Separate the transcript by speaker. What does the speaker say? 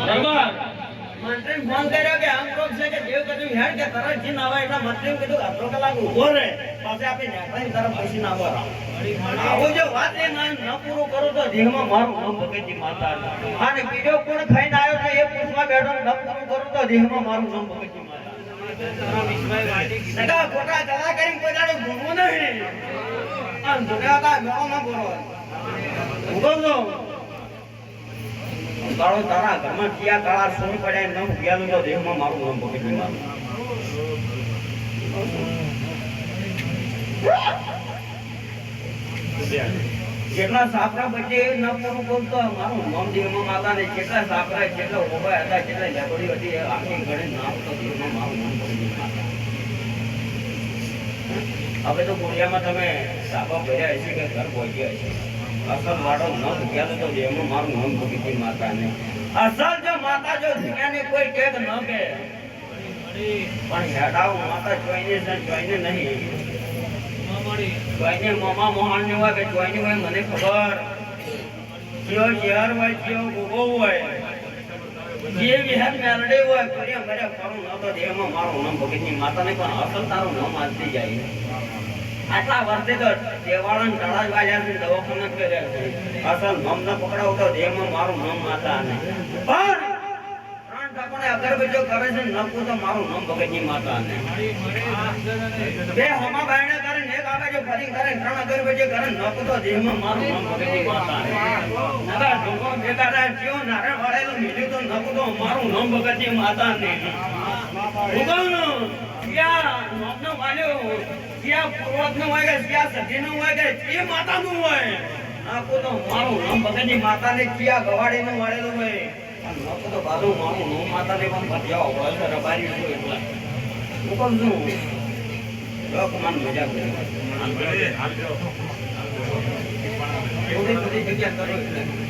Speaker 1: મંત્રી ફોન કર્યો કે આમ કોક છે કે દેવ કદું હેડ કે તરત જીન આવે એટલે મંત્રી કીધું અડધો કલાક ઊભો રહે પછી આપણે નેકળીને તરફ પછી ના આવો આવો જો વાત એ ન પૂરું કરું તો દેહમાં મારું નામ ભગતજી માતા અને બીજો કોણ ખાઈને આવ્યો છે એ પૂછવા બેઠો ન પૂરું કરું તો દેહમાં મારું નામ ભગતજી માતા સગા ખોટા ગલા કરીને કોઈ દાડો ભૂલવું નહીં અને દુનિયા મેળો ના બોલો ઉગમનો કાળો તારા ઘરમાં કિયા કાળા સોન પડ્યા નામ ગયાનું તો દેહમાં મારું નામ ભગતજી મારું જેટલા સાપરા બચે ન પૂરું બોલતો મારું નામ દેહમાં માતા ને જેટલા સાપરા જેટલા ઓબા હતા જેટલા લેબડી હતી આખી ઘરે નામ તો દેહમાં મારું નામ ભગતજી માતા હવે તો કોરિયામાં તમે સાબા ભર્યા હશે કે ઘર પહોંચ્યા હશે અસલ વાળો ન ભૂખ્યા તો દેહમાં મારું નામ ભગતજી માતા ને અસલ જો માતા જો દુનિયાને કોઈ ટેક ન કે પણ હેડાવ માતા જોઈને નહીં જોઈને મામા મોહન ને હોય કે જોઈને હોય મને ખબર જેવો ઝેર હોય જેવો ગોગો હોય જે વિહાર મેલડે હોય કર્યા કર્યા કરું ન તો દેહમાં મારું નામ ભગતજી માતા ને પણ અસલ તારું નામ આજથી જાય આટલા વર્ષે તો દેવાળા ઢળા જ વાળ્યા છે દવાખાના કર્યા છે અસલ નામ ન પકડાવ તો દેહમાં મારું નામ માતા ને પણ ત્રણ ટાપણે અગરબત્તીઓ કરે છે નકું તો મારું નામ ભગતજી માતા ને બે હોમા બાયણે કરે ને એક આવે છે ફરી કરે ત્રણ અગરબત્તીઓ કરે નકું તો દેહમાં મારું નામ ભગતજી માતા ને નગા ઢોકો બેકારા જીવ નારે વાળેલું મીઠું તો નકું તો મારું નામ ભગતજી માતા ને ઉગવનો ક્યાં નામનો વાલ્યો ક્યાં પૂર્વજનું હોય કે ક્યાં સતીનું હોય કે એ માતાનું હોય આખું તો મારું નામ ભગતજી માતાને ક્યાં ગવાડીનું વાળેલું હોય આખું તો બાજુ મારું નામ માતાને પણ ભજ્યા હોય છે રબારી છું એટલા હું કહું છું લોકમાન મજા કરી બધી જગ્યા કરો એટલે